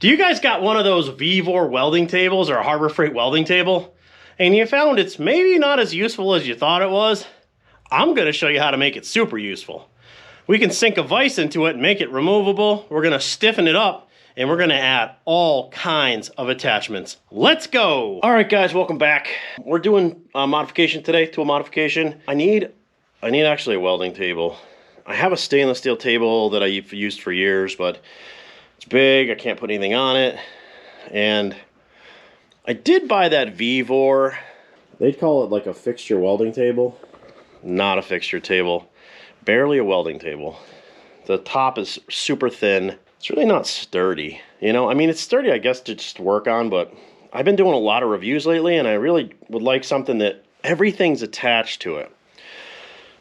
Do you guys got one of those VEVOR welding tables or a Harbor Freight welding table, and you found it's maybe not as useful as you thought it was? I'm going to show you how to make it super useful. We can sink a vise into it and make it removable. We're going to stiffen it up, and we're going to add all kinds of attachments. Let's go! All right, guys, welcome back. We're doing a modification today, tool modification. I need actually a welding table. I have a stainless steel table that I've used for years, but it's big, I can't put anything on it. And I did buy that VEVOR. They'd call it like a fixture welding table. Not a fixture table. Barely a welding table. The top is super thin. It's really not sturdy. You know, I mean, it's sturdy, I guess, to just work on, but I've been doing a lot of reviews lately, and I really would like something that everything's attached to it.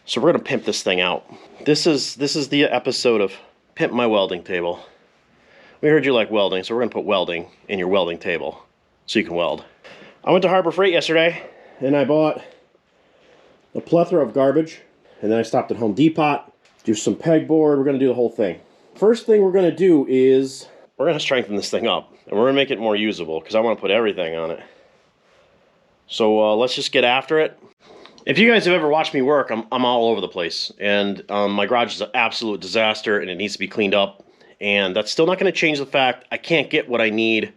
So we're gonna pimp this thing out. This is the episode of Pimp My Welding Table. We heard you like welding, so we're going to put welding in your welding table so you can weld. I went to Harbor Freight yesterday, and I bought a plethora of garbage, and then I stopped at Home Depot, do some pegboard. We're going to do the whole thing. First thing we're going to do is we're going to strengthen this thing up, and we're going to make it more usable because I want to put everything on it. So let's just get after it. If you guys have ever watched me work, I'm all over the place, and my garage is an absolute disaster, and it needs to be cleaned up. And that's still not going to change the fact I can't get what I need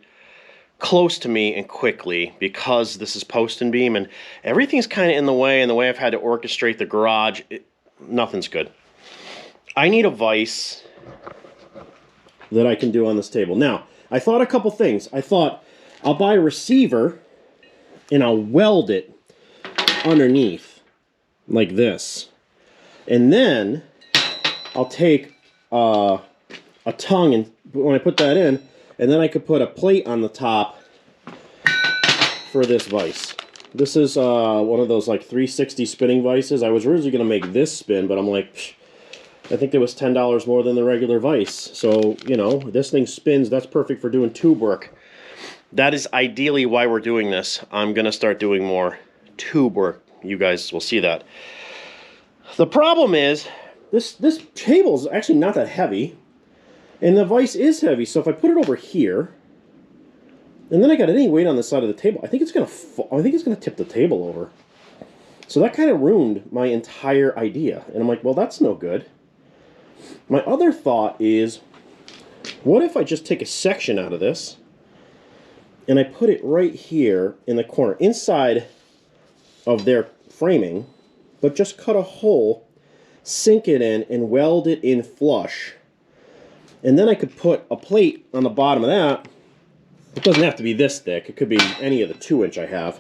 close to me and quickly because this is post and beam and everything's kind of in the way, and the way I've had to orchestrate the garage, nothing's good. I need a vise that I can do on this table. Now, I thought a couple things. I thought I'll buy a receiver and I'll weld it underneath like this. And then I'll take a tongue, and when I put that in, and then I could put a plate on the top for this vise. This is one of those like 360 spinning vices. I was originally going to make this spin, but I'm like, psh, I think it was $10 more than the regular vise. So, you know, this thing spins. That's perfect for doing tube work. That is ideally why we're doing this. I'm going to start doing more tube work. You guys will see that. The problem is, this table is actually not that heavy. And the vise is heavy, so if I put it over here, and then I got any weight on the side of the table, I think it's gonna tip the table over. So that kind of ruined my entire idea. And I'm like, well, that's no good. My other thought is, what if I just take a section out of this, and I put it right here in the corner, inside of their framing, but just cut a hole, sink it in, and weld it in flush. And then I could put a plate on the bottom of that. It doesn't have to be this thick. It could be any of the 2-inch I have.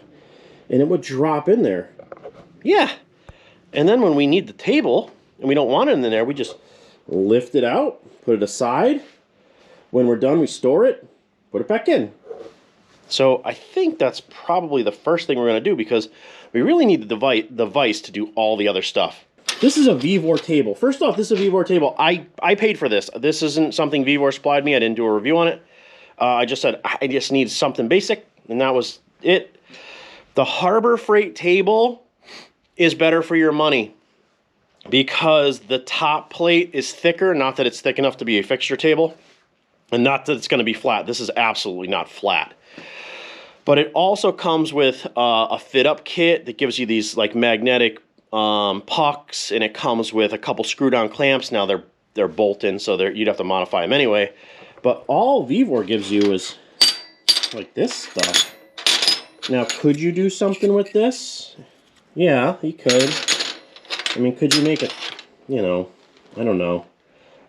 And it would drop in there. Yeah. And then when we need the table, and we don't want it in there, we just lift it out, put it aside. When we're done, we store it, put it back in. So I think that's probably the first thing we're going to do, because we really need the vise to do all the other stuff. This is a VEVOR table. First off, this is a VEVOR table. I paid for this. This isn't something VEVOR supplied me. I didn't do a review on it. I just said I just need something basic, and that was it. The Harbor Freight table is better for your money because the top plate is thicker. Not that it's thick enough to be a fixture table, and not that it's going to be flat. This is absolutely not flat. But it also comes with a fit-up kit that gives you these like magnetic pucks, and it comes with a couple screw-down clamps. Now they're bolt-in, so you'd have to modify them anyway. But all VEVOR gives you is like this stuff. Now, could you do something with this? Yeah, you could. I mean, could you make a, you know, I don't know,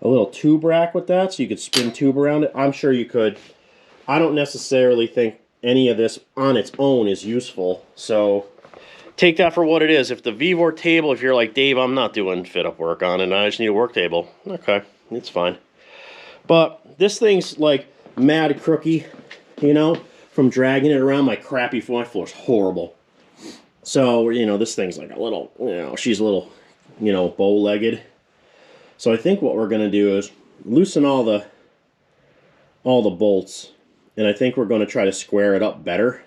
a little tube rack with that so you could spin tube around it? I'm sure you could. I don't necessarily think any of this on its own is useful, so take that for what it is. If the VEVOR table, if you're like, Dave, I'm not doing fit-up work on it, I just need a work table. Okay, it's fine. But this thing's like mad crooky, you know, from dragging it around. My crappy floor is horrible. So, you know, this thing's like a little, you know, she's a little, you know, bow-legged. So I think what we're going to do is loosen all the bolts, and I think we're going to try to square it up better.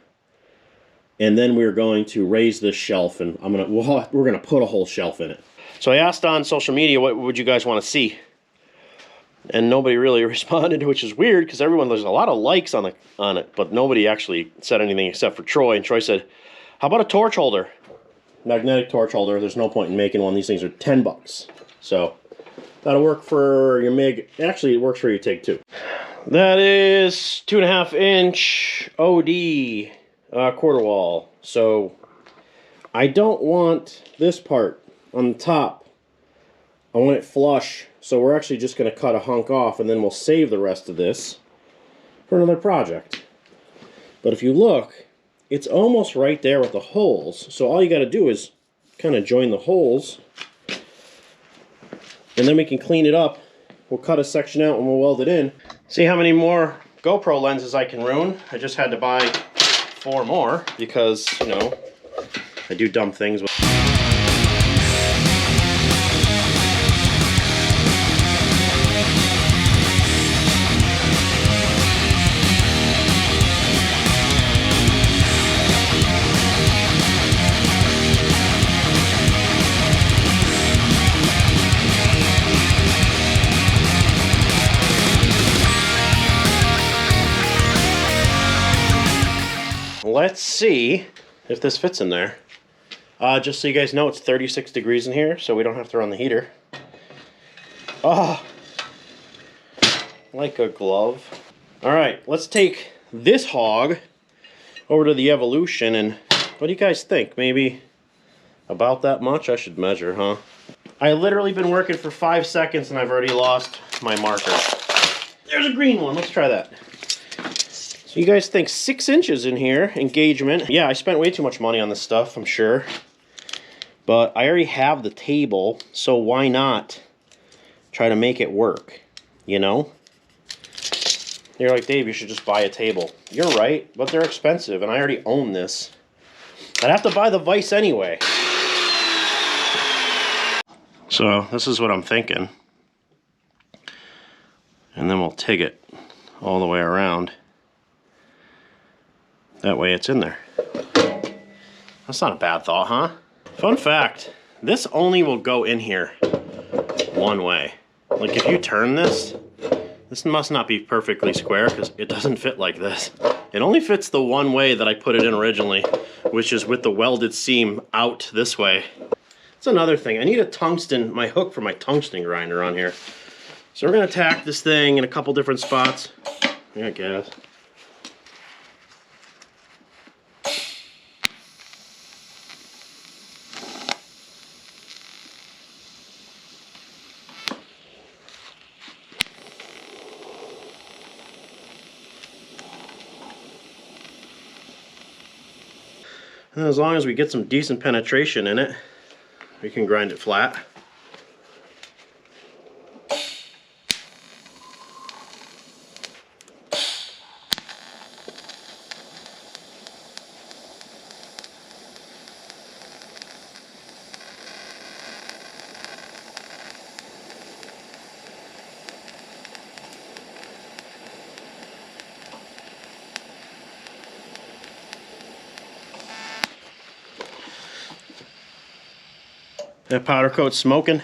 And then we're going to raise this shelf, and we're going to put a whole shelf in it. So I asked on social media, what would you guys want to see? And nobody really responded, which is weird because there's a lot of likes on it, but nobody actually said anything except for Troy. And Troy said, how about a torch holder? Magnetic torch holder. There's no point in making one. These things are 10 bucks. So that'll work for your MIG. Actually, it works for your TIG too. That is 2.5 inch OD quarter wall. So I don't want this part on the top. I want it flush. So we're actually just going to cut a hunk off, and then we'll save the rest of this for another project. But if you look, it's almost right there with the holes. So all you got to do is kind of join the holes, and then we can clean it up. We'll cut a section out and we'll weld it in. See how many more GoPro lenses I can ruin. I just had to buy 4 more because, you know, I do dumb things with. Let's see if this fits in there. Just so you guys know, it's 36 degrees in here, so we don't have to run the heater. Oh, like a glove. All right, let's take this hog over to the Evolution, and what do you guys think? Maybe about that much? I should measure, huh? I literally been working for 5 seconds and I've already lost my marker. There's a green one. Let's try that. You guys think 6 inches in here, engagement. Yeah, I spent way too much money on this stuff, I'm sure. But I already have the table, so why not try to make it work, you know? You're like, Dave, you should just buy a table. You're right, but they're expensive, and I already own this. I'd have to buy the vise anyway. So this is what I'm thinking. And then we'll TIG it all the way around. That way it's in there. That's not a bad thought, huh? Fun fact, this only will go in here one way. Like if you turn this, this must not be perfectly square because it doesn't fit like this. It only fits the one way that I put it in originally, which is with the welded seam out this way. That's another thing. I need a tungsten, my hook for my tungsten grinder on here. So we're gonna tack this thing in a couple different spots. I guess. And as long as we get some decent penetration in it, we can grind it flat. That powder coat's smoking.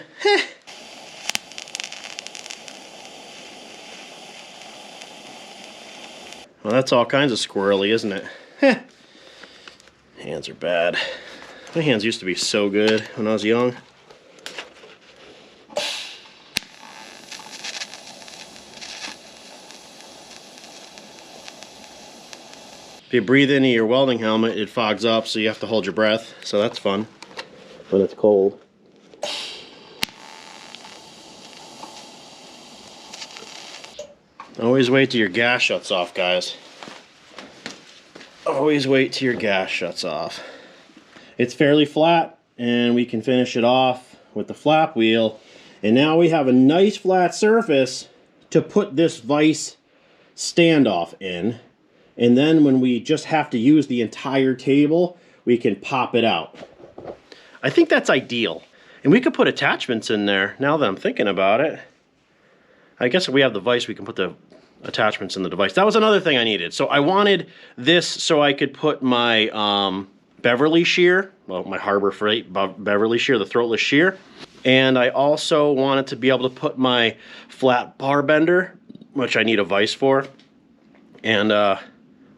Well, that's all kinds of squirrely, isn't it? Hands are bad. My hands used to be so good when I was young. If you breathe into your welding helmet, it fogs up, so you have to hold your breath. So that's fun when it's cold. Always wait till your gas shuts off, guys. Always wait till your gas shuts off. It's fairly flat, and we can finish it off with the flap wheel. And now we have a nice flat surface to put this vise standoff in. And then when we just have to use the entire table, we can pop it out. I think that's ideal. And we could put attachments in there now that I'm thinking about it. I guess if we have the vise, we can put the attachments in the device. That was another thing I needed. So I wanted this so I could put my Beverly shear, well, my Harbor Freight Beverly shear, the throatless shear. And I also wanted to be able to put my flat bar bender, which I need a vise for. And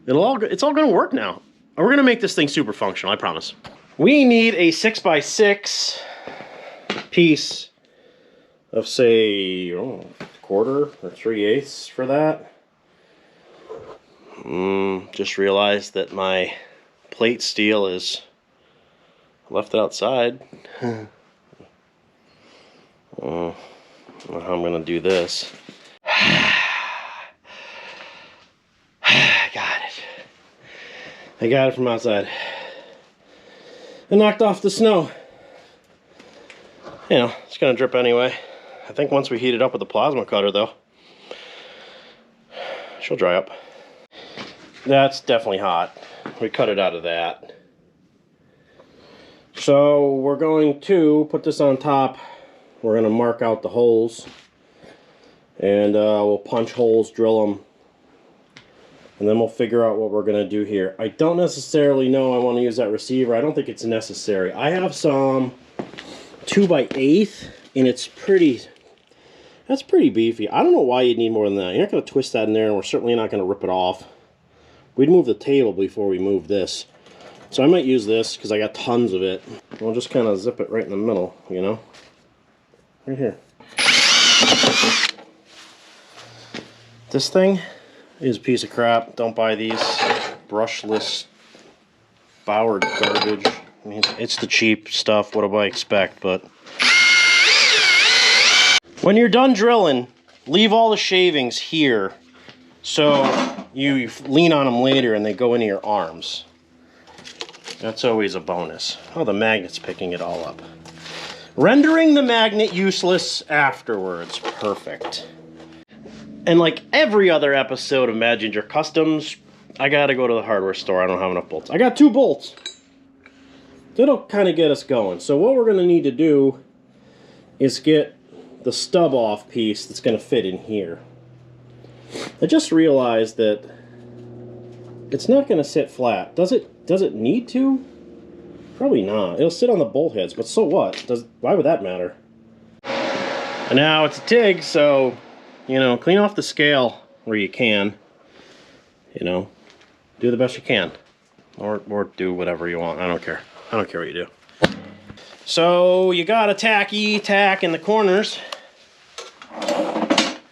it's all gonna work now. We're gonna make this thing super functional, I promise. We need a 6x6 piece of, say, quarter or 3/8 for that. Just realized that my plate steel is left outside. How I'm gonna do this. I got it from outside. I knocked off the snow. You know, it's gonna drip anyway. I think once we heat it up with the plasma cutter though, she'll dry up. That's definitely hot. We cut it out of that. So we're going to put this on top. We're gonna mark out the holes. And we'll punch holes, drill them. And then we'll figure out what we're going to do here. I don't necessarily know I want to use that receiver. I don't think it's necessary. I have some 2x8, and it's pretty... That's pretty beefy. I don't know why you'd need more than that. You're not going to twist that in there, and we're certainly not going to rip it off. We'd move the table before we move this. So I might use this, because I got tons of it. We'll just kind of zip it right in the middle, you know? Right here. This thing is a piece of crap. Don't buy these brushless Bauer garbage. I mean, it's the cheap stuff. What do I expect? But when you're done drilling, leave all the shavings here so you lean on them later and they go into your arms. That's always a bonus. Oh, the magnet's picking it all up. Rendering the magnet useless afterwards. Perfect. And like every other episode of Maginger Customs, I gotta go to the hardware store. I don't have enough bolts. I got 2 bolts. That'll kind of get us going. So what we're gonna need to do is get the stub off piece that's gonna fit in here. I just realized that it's not gonna sit flat. Does it need to? Probably not. It'll sit on the bolt heads, but so what? Why would that matter? And now it's a TIG, so you know, clean off the scale where you can. You know, do the best you can. Or do whatever you want. I don't care. I don't care what you do. So you got a tack in the corners.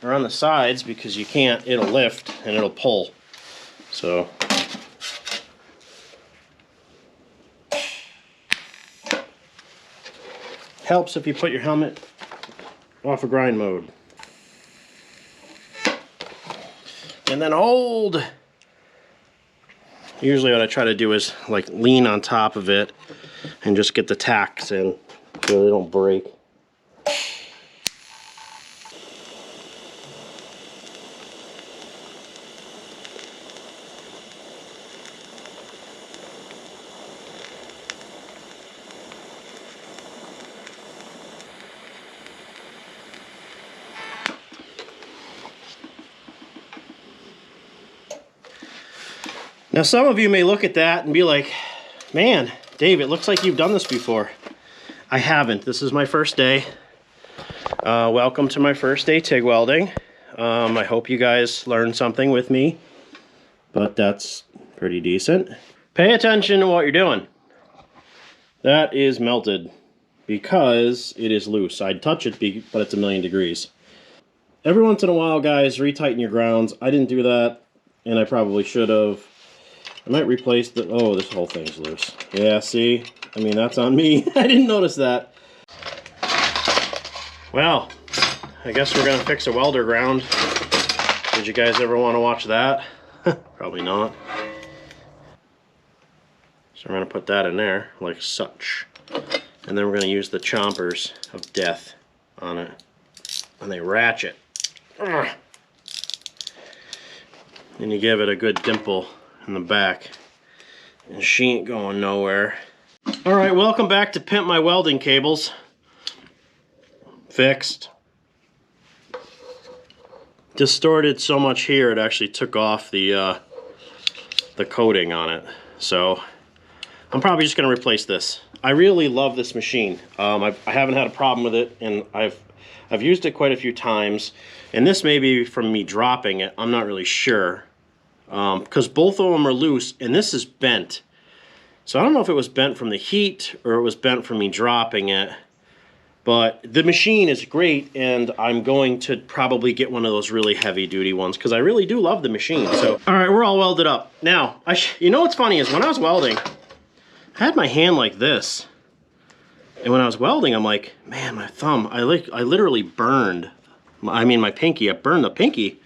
Or on the sides, because you can't, it'll lift and it'll pull. So helps if you put your helmet off of grind mode. And then hold. Usually what I try to do is like lean on top of it and just get the tacks in so they don't break. Now some of you may look at that and be like, man, Dave, it looks like you've done this before. I haven't. This is my first day. Welcome to my first day TIG welding. I hope you guys learned something with me, but that's pretty decent. Pay attention to what you're doing. That is melted because it is loose. I'd touch it, but it's 1,000,000 degrees. Every once in a while, guys, retighten your grounds. I didn't do that, and I probably should have. I might replace the... Oh, this whole thing's loose. Yeah, see? I mean, that's on me. I didn't notice that. Well, I guess we're going to fix a welder ground. Did you guys ever want to watch that? Probably not. So we're going to put that in there, like such. And then we're going to use the chompers of death on it. And they ratchet. And you give it a good dimple in the back, and she ain't going nowhere. All right, welcome back to Pimp My Welding Cables. Fixed. Distorted so much here it actually took off the coating on it. So I'm probably just going to replace this. I really love this machine. I haven't had a problem with it, and I've used it quite a few times. And this may be from me dropping it. I'm not really sure. Because both of them are loose, and this is bent. So I don't know if it was bent from the heat or it was bent from me dropping it. But the machine is great, and I'm going to probably get one of those really heavy-duty ones because I really do love the machine. So, all right, we're all welded up. Now, you know what's funny is when I was welding, I had my hand like this. And when I was welding, I'm like, man, my thumb, I literally burned, my pinky. I burned the pinky.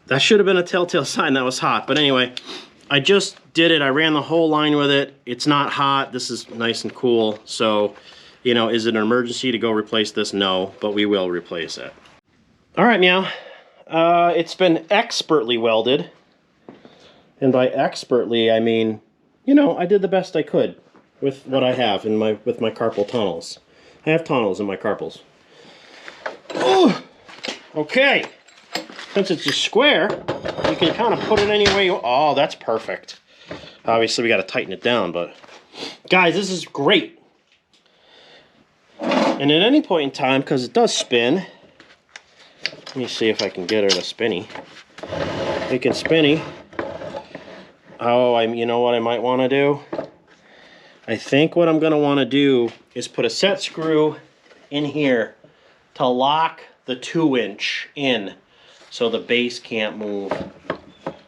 That should have been a telltale sign that was hot. But anyway, I just did it. I ran the whole line with it. It's not hot. This is nice and cool. So, you know, is it an emergency to go replace this? No, but we will replace it. All right, Meow. It's been expertly welded. And by expertly, I mean, you know, I did the best I could with what I have with my carpal tunnels. I have tunnels in my carpals. Oh, okay. Since it's a square, you can kind of put it any way you... Oh, that's perfect. Obviously, we got to tighten it down, but... Guys, this is great. And at any point in time, because it does spin... Let me see if I can get her to spinny. It can spinny. Oh, you know what I might want to do? I think what I'm going to want to do is put a set screw in here to lock the 2-inch in. So the base can't move,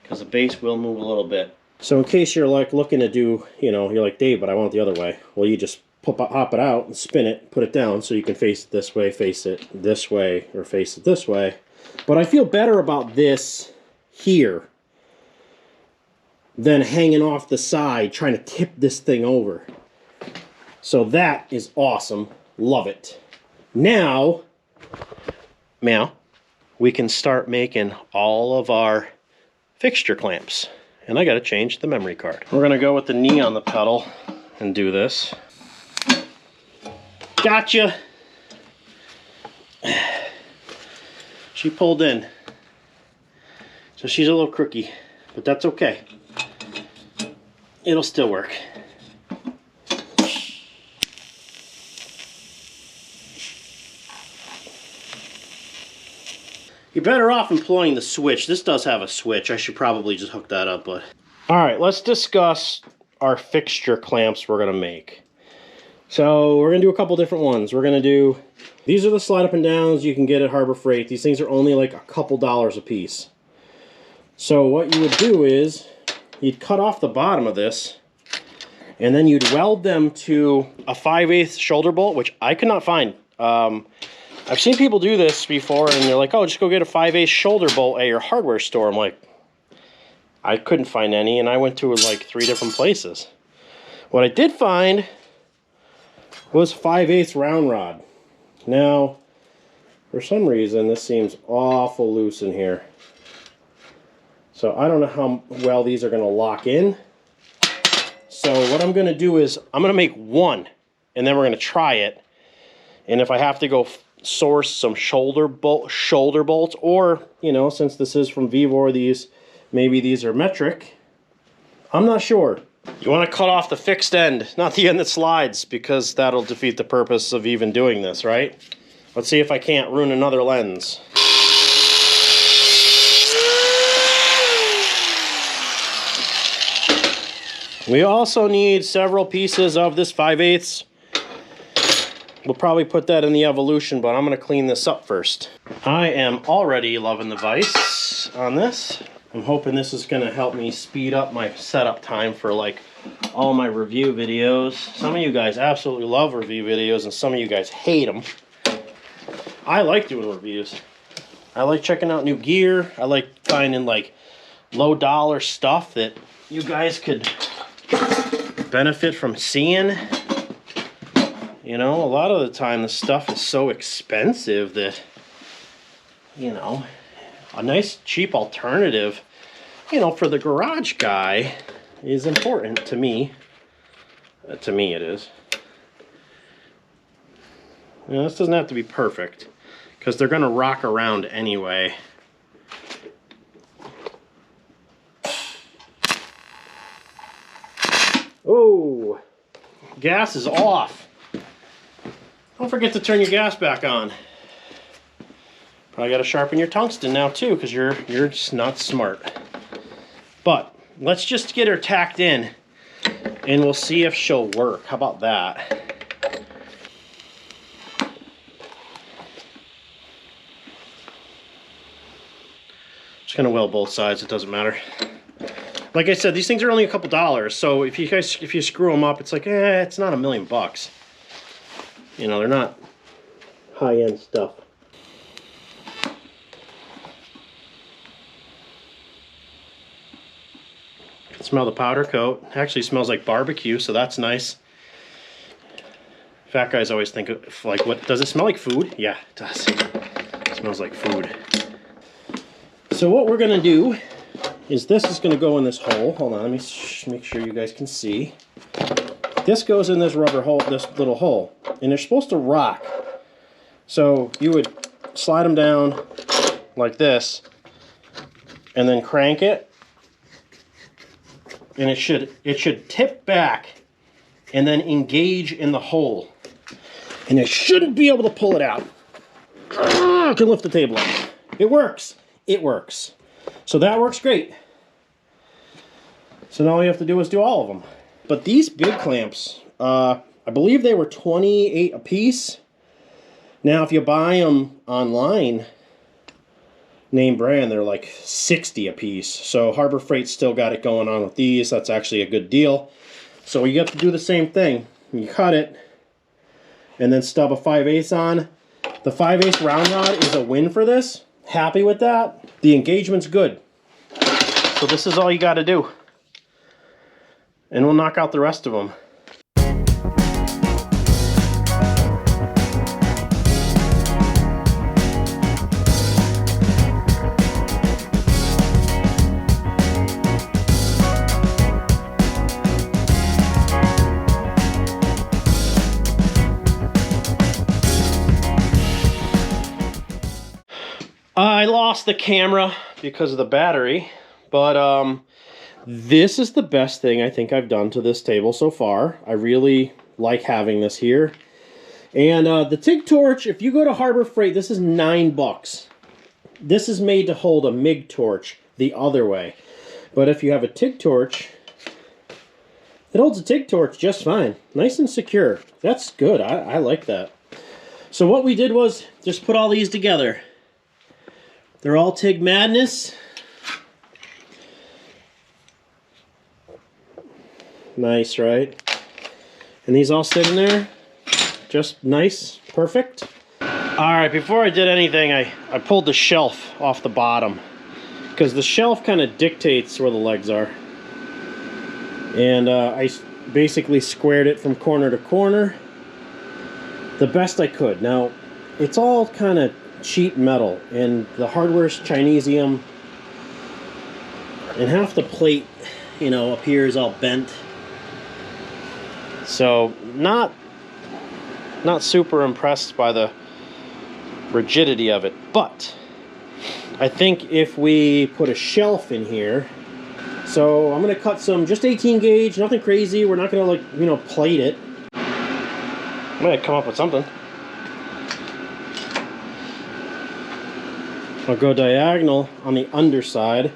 because the base will move a little bit. So in case you're like looking to do, you know, you're like, Dave, but I want it the other way. Well, you just hop it out and spin it, put it down so you can face it this way, face it this way, or face it this way. But I feel better about this here than hanging off the side trying to tip this thing over. So that is awesome. Love it. Now, Meow, we can start making all of our fixture clamps. And I got to change the memory card. We're going to go with the knee on the pedal and do this. Gotcha. She pulled in. So she's a little crooky, but that's okay. It'll still work. You're better off employing the switch. This does have a switch. I should probably just hook that up, but... All right, let's discuss our fixture clamps we're gonna make. So we're gonna do a couple different ones. We're gonna do... These are the slide up and downs you can get at Harbor Freight. These things are only like a couple dollars a piece. So what you would do is, you'd cut off the bottom of this, and then you'd weld them to a 5/8 shoulder bolt, which I could not find. I've seen people do this before, and they're like, oh, just go get a 5/8 shoulder bolt at your hardware store. I'm like, I couldn't find any, and I went to like 3 different places. What I did find was 5/8 round rod. Now, for some reason, this seems awful loose in here. So I don't know how well these are going to lock in. So what I'm going to do is, I'm going to make one, and then we're going to try it. And if I have to go source some shoulder bolts, or, you know, since this is from VEVOR, maybe these are metric. I'm not sure. You want to cut off the fixed end, not the end that slides, because that'll defeat the purpose of even doing this, right? Let's see if I can't ruin another lens. We also need several pieces of this 5/8. We'll probably put that in the evolution, but I'm going to clean this up first. I am already loving the vise on this. I'm hoping this is going to help me speed up my setup time for like all my review videos. Some of you guys absolutely love review videos, and some of you guys hate them. I like doing reviews. I like checking out new gear. I like finding like low dollar stuff that you guys could benefit from seeing. You know, a lot of the time the stuff is so expensive that, you know, a nice cheap alternative, you know, for the garage guy is important to me. To me it is. You know, this doesn't have to be perfect, because they're going to rock around anyway. Oh, gas is off. Don't forget to turn your gas back on. Probably got to sharpen your tungsten now too, because you're just not smart. But let's just get her tacked in, and we'll see if she'll work. How about that? Just gonna weld both sides. It doesn't matter. Like I said, these things are only a couple dollars, so if you screw them up, it's like, it's not $1 million bucks. You know, they're not high-end stuff. Smell the powder coat. Actually smells like barbecue, so that's nice. Fat guys always think of, like, what does it smell like? Food? Yeah, it does. It smells like food. So what we're gonna do is this is gonna go in this hole. Hold on, let me make sure you guys can see. This goes in this rubber hole, this little hole, and they're supposed to rock. So you would slide them down like this, and then crank it, and it should tip back and then engage in the hole, and it shouldn't be able to pull it out. I can lift the table up. It works. It works. So that works great. So now all you have to do is do all of them. But these big clamps, I believe they were $28 a piece. Now if you buy them online, name brand, they're like $60 a piece. So Harbor Freight's still got it going on with these. That's actually a good deal. So you have to do the same thing. You cut it and then stub a 5/8 on. The 5/8 round rod is a win for this. Happy with that. The engagement's good. So this is all you got to do. And we'll knock out the rest of them. I lost the camera because of the battery, but this is the best thing I think I've done to this table so far. I really like having this here. And the TIG torch, if you go to Harbor Freight, this is $9. This is made to hold a MIG torch the other way. But if you have a TIG torch, it holds a TIG torch just fine. Nice and secure. That's good. I like that. So what we did was just put all these together. They're all TIG Madness. Nice, right? And these all sit in there. Just nice, perfect. Alright, before I did anything, I pulled the shelf off the bottom, because the shelf kind of dictates where the legs are. And I basically squared it from corner to corner the best I could. Now, it's all kind of cheap metal, and the hardware's Chinesium, and half the plate, you know, up here is all bent. So not super impressed by the rigidity of it, but I think if we put a shelf in here, so I'm gonna cut some just 18 gauge, nothing crazy. We're not gonna, like, you know, plate it. I'm gonna come up with something. I'll go diagonal on the underside.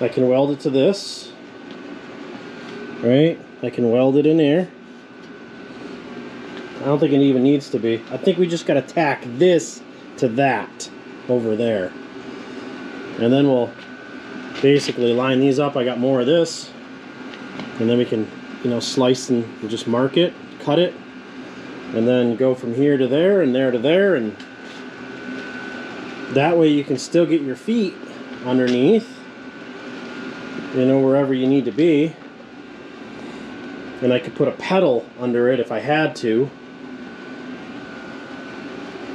I can weld it to this, right? I can weld it in there. I don't think it even needs to be. I think we just gotta tack this to that over there. And then we'll basically line these up. I got more of this. And then we can, you know, slice and just mark it, cut it, and then go from here to there and there to there, and that way you can still get your feet underneath, you know, wherever you need to be. And I could put a pedal under it if I had to.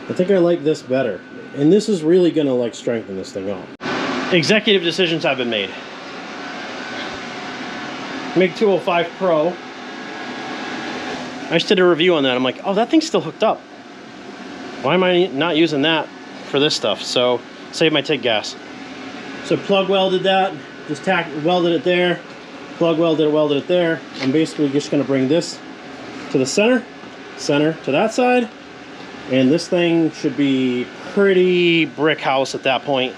I think I like this better. And this is really gonna, like, strengthen this thing up. Executive decisions have been made. MiG 205 Pro. I just did a review on that. I'm like, oh, that thing's still hooked up. Why am I not using that for this stuff? So save my TIG gas. So plug welded that, just welded it there. plug welded it there. I'm basically just going to bring this to the center to that side, and this thing should be pretty brick house at that point.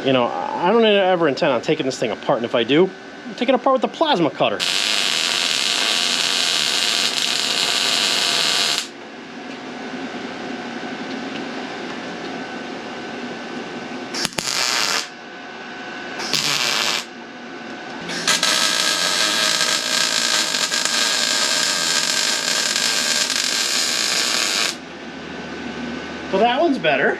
You know, I don't ever intend on taking this thing apart, and if I do, I'll take it apart with the plasma cutter. Well, that one's better.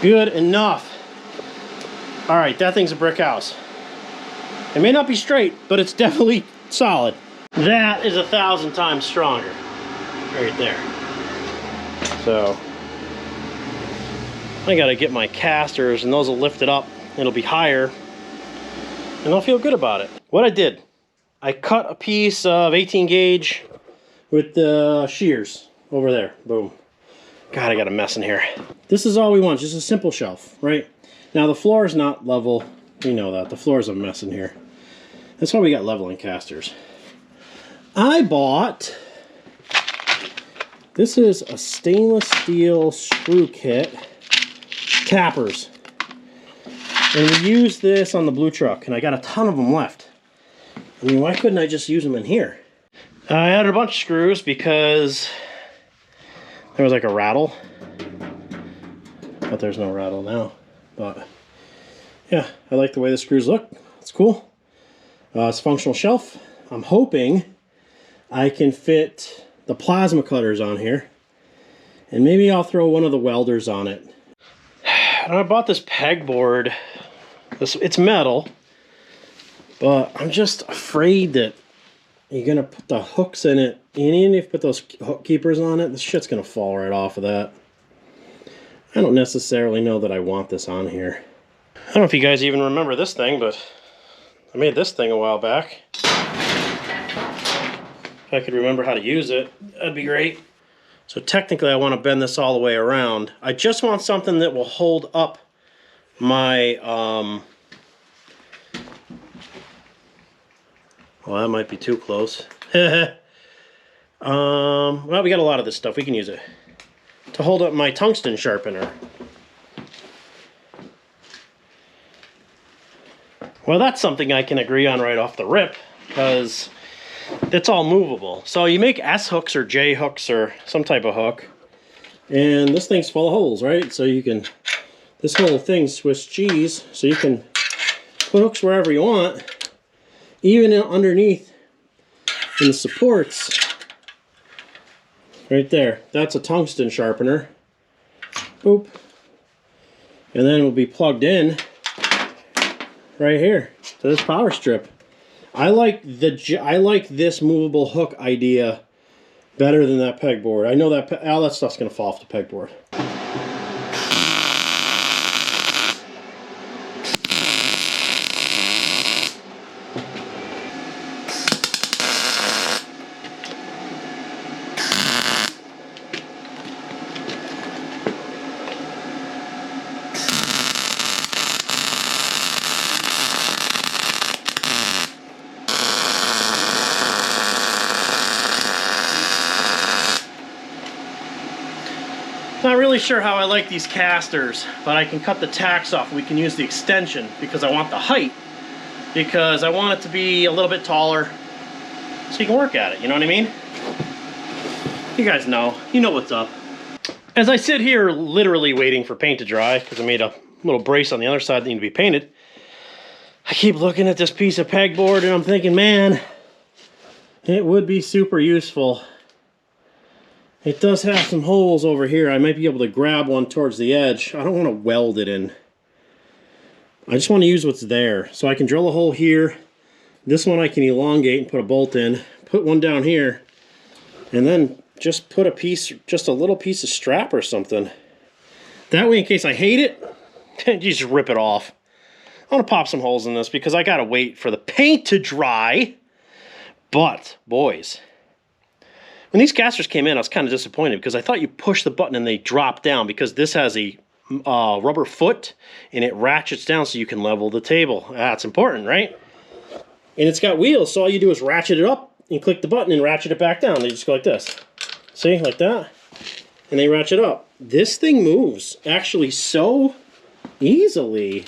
Good enough. All right, that thing's a brick house. It may not be straight, but it's definitely solid. That is 1,000 times stronger. Right there. So I gotta get my casters, and those will lift it up. It'll be higher, and I'll feel good about it. What I did, I cut a piece of 18 gauge with the shears over there. Boom. God, I got a mess in here. This is all we want, just a simple shelf, right? Now the floor is not level. We know that. The floor is a mess in here. That's why we got leveling casters. I bought, this is a stainless steel screw kit, tappers. And we used this on the blue truck, and I got a ton of them left. I mean, why couldn't I just use them in here? I added a bunch of screws because there was like a rattle. But there's no rattle now. But yeah, I like the way the screws look. It's cool. It's a functional shelf. I'm hoping I can fit the plasma cutters on here, and maybe I'll throw one of the welders on it. And I bought this pegboard. It's metal, but I'm just afraid that you're gonna put the hooks in it, and even if you put those hook keepers on it, the shit's gonna fall right off of that. I don't necessarily know that I want this on here. I don't know if you guys even remember this thing, but I made this thing a while back. If I could remember how to use it, that'd be great. So technically I want to bend this all the way around. I just want something that will hold up my, well, that might be too close. Well, we got a lot of this stuff. We can use it to hold up my tungsten sharpener. Well, that's something I can agree on right off the rip, because it's all movable. So you make S hooks or J hooks or some type of hook, and this thing's full of holes, right? So you can, this whole thing's Swiss cheese, so you can put hooks wherever you want, even underneath in the supports. Right there, that's a tungsten sharpener. Boop. And then it will be plugged in right here to this power strip. I like this movable hook idea better than that pegboard. I know that all that stuff's gonna fall off the pegboard. Not really sure how I like these casters, but I can cut the tacks off. We can use the extension because I want the height, because I want it to be a little bit taller so you can work at it, you know what I mean? You guys know, you know what's up. As I sit here literally waiting for paint to dry, because I made a little brace on the other side that needs to be painted, I keep looking at this piece of pegboard and I'm thinking, man, it would be super useful. It does have some holes over here. I might be able to grab one towards the edge. I don't want to weld it in. I just want to use what's there. So I can drill a hole here. This one I can elongate and put a bolt in. Put one down here. And then just put a piece, just a little piece of strap or something. That way, in case I hate it, you just rip it off. I'm gonna pop some holes in this because I gotta wait for the paint to dry. But, boys, when these casters came in, I was kind of disappointed because I thought you push the button and they drop down, because this has a rubber foot and it ratchets down so you can level the table. That's important, right? And it's got wheels, so all you do is ratchet it up and click the button and ratchet it back down. They just go like this. See, like that? And they ratchet up. This thing moves actually so easily.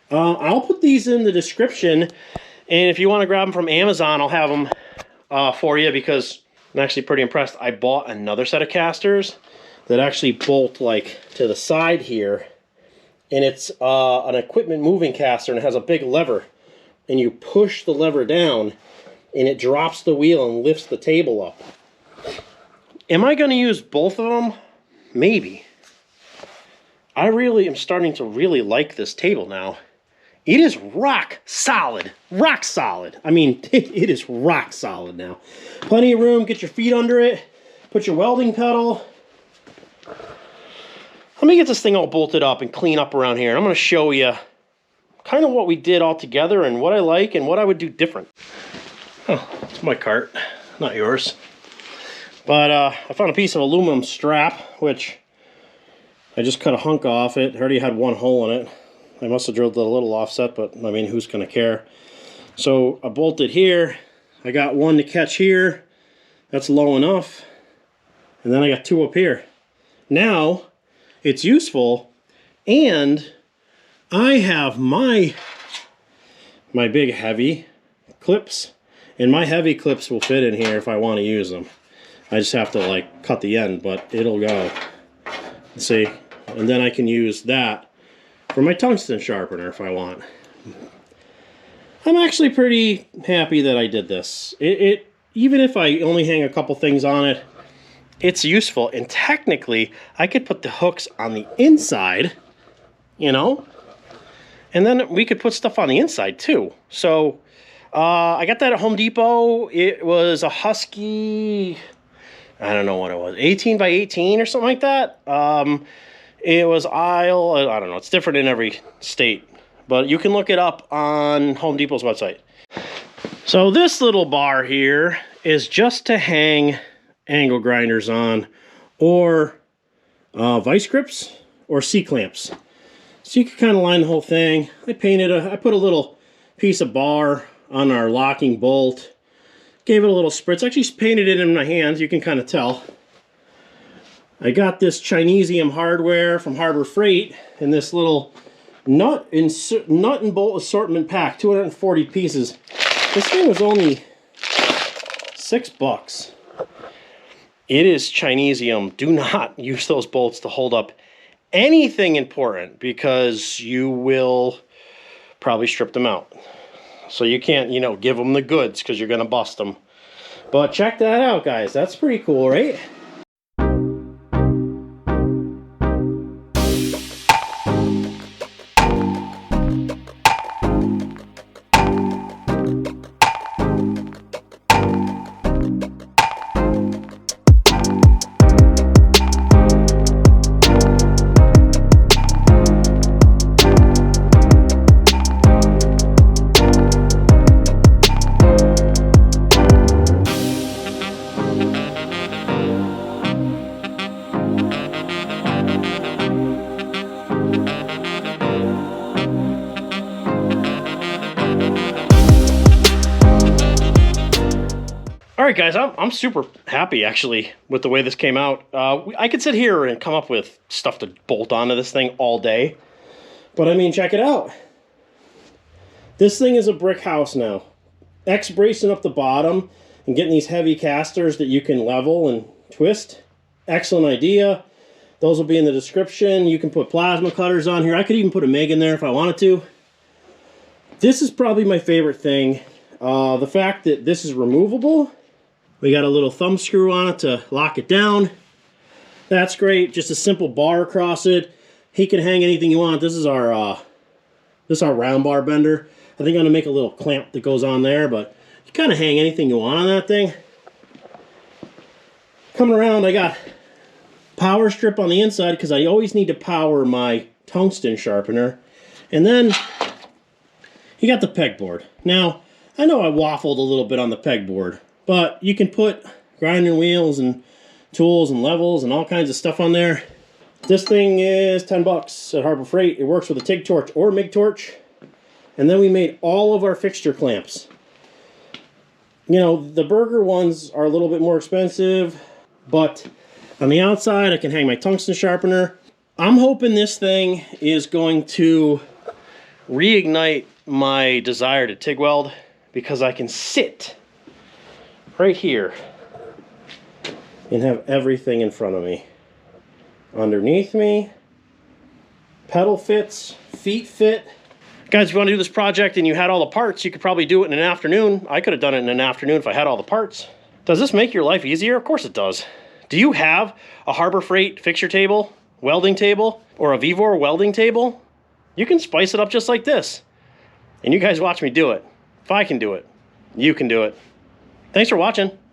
I'll put these in the description, and if you want to grab them from Amazon, I'll have them for you, because I'm actually pretty impressed. I bought another set of casters that actually bolt like to the side here, and it's an equipment moving caster, and it has a big lever, and you push the lever down and it drops the wheel and lifts the table up. Am I going to use both of them? Maybe. I really am starting to really like this table now. It is rock solid. Rock solid. I mean, it is rock solid now. Plenty of room. Get your feet under it. Put your welding pedal. Let me get this thing all bolted up and clean up around here. I'm going to show you kind of what we did all together and what I like and what I would do different. Oh, it's my cart, not yours. But I found a piece of aluminum strap, which I just cut a hunk off it. It already had one hole in it. I must have drilled a little offset, but I mean, who's going to care? So I bolted here. I got one to catch here. That's low enough. And then I got two up here. Now it's useful, and I have my big heavy clips, and my heavy clips will fit in here if I want to use them. I just have to like cut the end, but it'll go. See? And then I can use that for my tungsten sharpener if I want. I'm actually pretty happy that I did this. Even if I only hang a couple things on it, it's useful. And technically, I could put the hooks on the inside, you know? And then we could put stuff on the inside too. So I got that at Home Depot. It was a Husky, I don't know what it was, 18 by 18 or something like that. It was aisle, I don't know, it's different in every state. But you can look it up on Home Depot's website. So this little bar here is just to hang angle grinders on, or vice grips, or C-clamps. So you can kind of line the whole thing. I put a little piece of bar on our locking bolt. Gave it a little spritz. Actually painted it in my hands, you can kind of tell. I got this Chinesium hardware from Harbor Freight in this little nut and bolt assortment pack, 240 pieces. This thing was only $6. It is Chinesium. Do not use those bolts to hold up anything important, because you will probably strip them out. So you can't, you know, give them the goods, because you're going to bust them. But check that out, guys. That's pretty cool, right? Alright guys, I'm super happy actually with the way this came out. I could sit here and come up with stuff to bolt onto this thing all day. But I mean, check it out. This thing is a brick house now. X-bracing up the bottom and getting these heavy casters that you can level and twist. Excellent idea. Those will be in the description. You can put plasma cutters on here. I could even put a MIG in there if I wanted to. This is probably my favorite thing. The fact that this is removable. We got a little thumb screw on it to lock it down. That's great. Just a simple bar across it. He can hang anything you want. This is our round bar bender. I think I'm gonna make a little clamp that goes on there, but you kind of hang anything you want on that thing. Coming around, I got power strip on the inside because I always need to power my tungsten sharpener. And then you got the pegboard. Now, I know I waffled a little bit on the pegboard, but you can put grinding wheels and tools and levels and all kinds of stuff on there. This thing is 10 bucks at Harbor Freight. It works with a TIG torch or MIG torch. And then we made all of our fixture clamps. You know, the burger ones are a little bit more expensive, but on the outside I can hang my tungsten sharpener. I'm hoping this thing is going to reignite my desire to TIG weld, because I can sit right here and have everything in front of me. Underneath me, pedal fits, feet fit. Guys, if you want to do this project and you had all the parts, you could probably do it in an afternoon. I could have done it in an afternoon if I had all the parts. Does this make your life easier? Of course it does. Do you have a Harbor Freight fixture table, welding table, or a VEVOR welding table? You can spice it up just like this. And you guys watch me do it. If I can do it, you can do it. Thanks for watching.